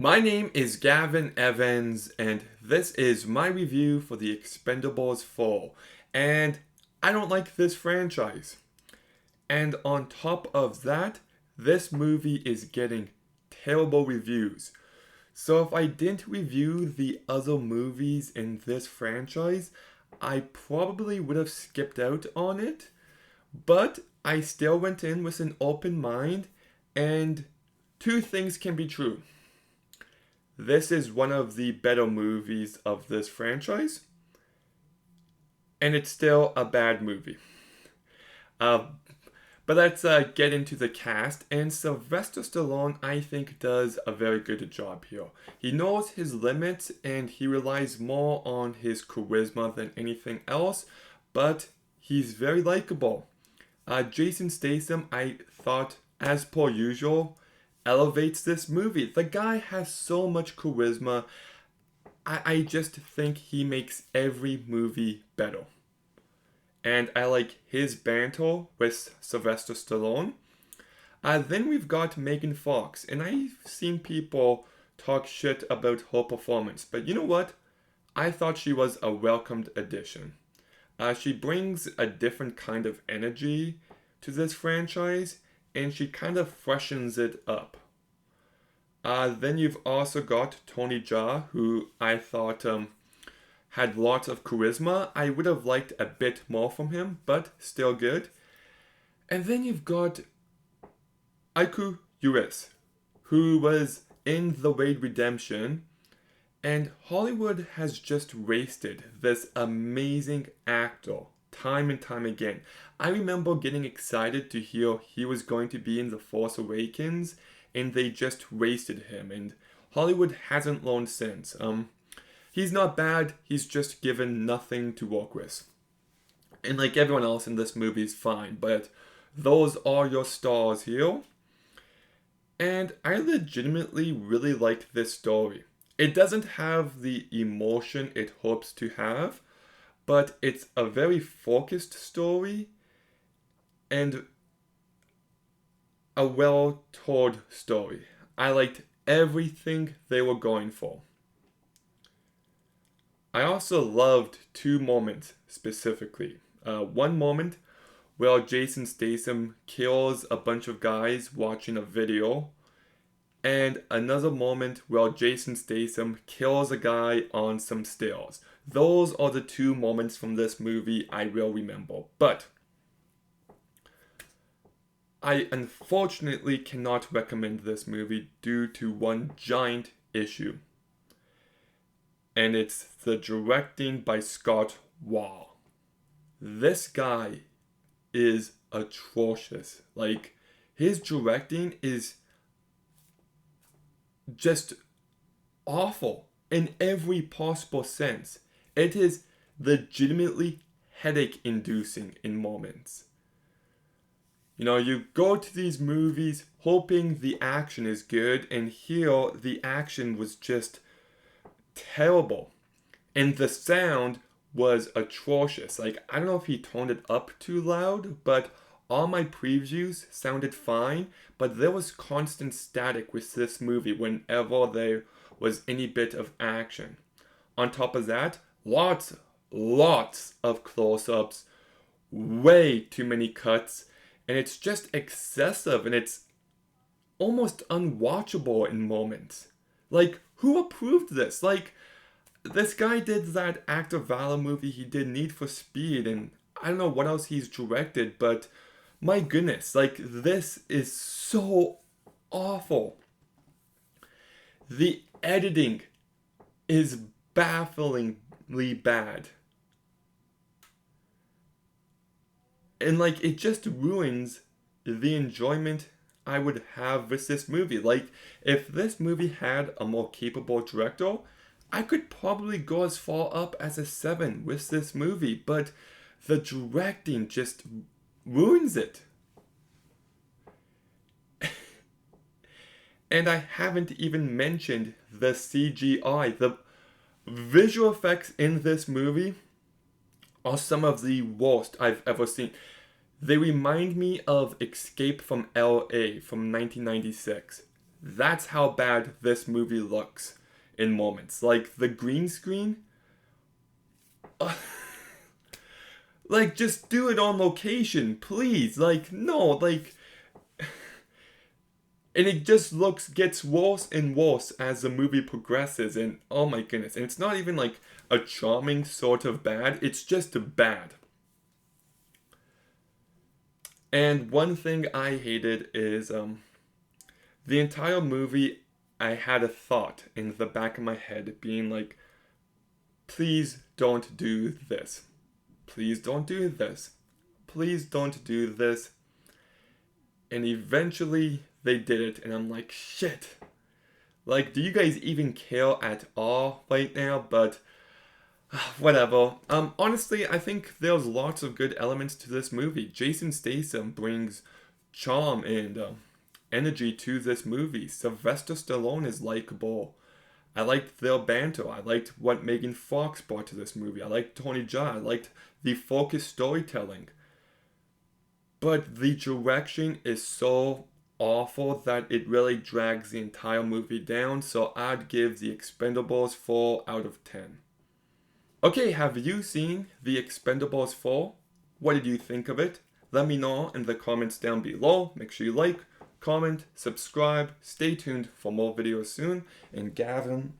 My name is Gavin Evans, and this is my review for the Expendables 4. And I don't like this franchise. And on top of that, this movie is getting terrible reviews. So if I didn't review the other movies in this franchise, I probably would have skipped out on it. But I still went in with an open mind, and two things can be true. This is one of the better movies of this franchise, and it's still a bad movie. Uh, but let's get into the cast, and Sylvester Stallone, I think, does a very good job here. He knows his limits, and he relies more on his charisma than anything else, but he's very likable. Jason Statham, I thought, as per usual, elevates this movie. The guy has so much charisma. I just think he makes every movie better. And I like his banter with Sylvester Stallone. Then we've got Megan Fox, and I've seen people talk shit about her performance, but you know what? I thought she was a welcomed addition. She brings a different kind of energy to this franchise, and she kind of freshens it up. Then you've also got Tony Jaa, who I thought had lots of charisma. I would have liked a bit more from him, but still good. And then you've got Aiku Uris, who was in The Raid Redemption, and Hollywood has just wasted this amazing actor time and time again. I remember getting excited to hear he was going to be in The Force Awakens, and they just wasted him, and Hollywood hasn't learned since. He's not bad, he's just given nothing to work with. And like everyone else in this movie is fine, but those are your stars here. And I legitimately really liked this story. It doesn't have the emotion it hopes to have, but it's a very focused story and a well-told story. I liked everything they were going for. I also loved two moments specifically. One moment where Jason Statham kills a bunch of guys watching a video, and another moment where Jason Statham kills a guy on some stairs. Those are the two moments from this movie I will remember. But I unfortunately cannot recommend this movie due to one giant issue. And it's the directing by Scott Wall. This guy is atrocious. Like, his directing is just awful in every possible sense. It is legitimately headache inducing in moments. You know, you go to these movies hoping the action is good, and here the action was just terrible. And the sound was atrocious. Like, I don't know if he toned it up too loud, but all my previews sounded fine, but there was constant static with this movie whenever there was any bit of action. On top of that, lots of close-ups, way too many cuts, and it's just excessive, and it's almost unwatchable in moments. Like, who approved this? Like, this guy did that Act of Valor movie, he did Need for Speed, and I don't know what else he's directed, but my goodness, like, this is so awful. The editing is bafflingly bad. And, like, it just ruins the enjoyment I would have with this movie. Like, if this movie had a more capable director, I could probably go as far up as a 7 with this movie, but the directing just ruins it. And I haven't even mentioned the CGI. The visual effects in this movie are some of the worst I've ever seen. They remind me of Escape from LA from 1996. That's how bad this movie looks in moments. Like the green screen, like just do it on location, please. Like no, like, and it just gets worse and worse as the movie progresses, and oh my goodness. And it's not even like a charming sort of bad, it's just bad. And one thing I hated is the entire movie, I had a thought in the back of my head being like, please don't do this. Please don't do this. Please don't do this. And eventually they did it, and I'm like, shit. Like, do you guys even care at all right now? But whatever. Honestly, I think there's lots of good elements to this movie. Jason Statham brings charm and energy to this movie. Sylvester Stallone is likable. I liked their banter. I liked what Megan Fox brought to this movie. I liked Tony Jaa. I liked the focused storytelling. But the direction is so awful that it really drags the entire movie down. So I'd give The Expendables 4 out of 10. Okay, have you seen The Expendables 4? What did you think of it? Let me know in the comments down below. Make sure you like, comment, subscribe. Stay tuned for more videos soon. And Gavin,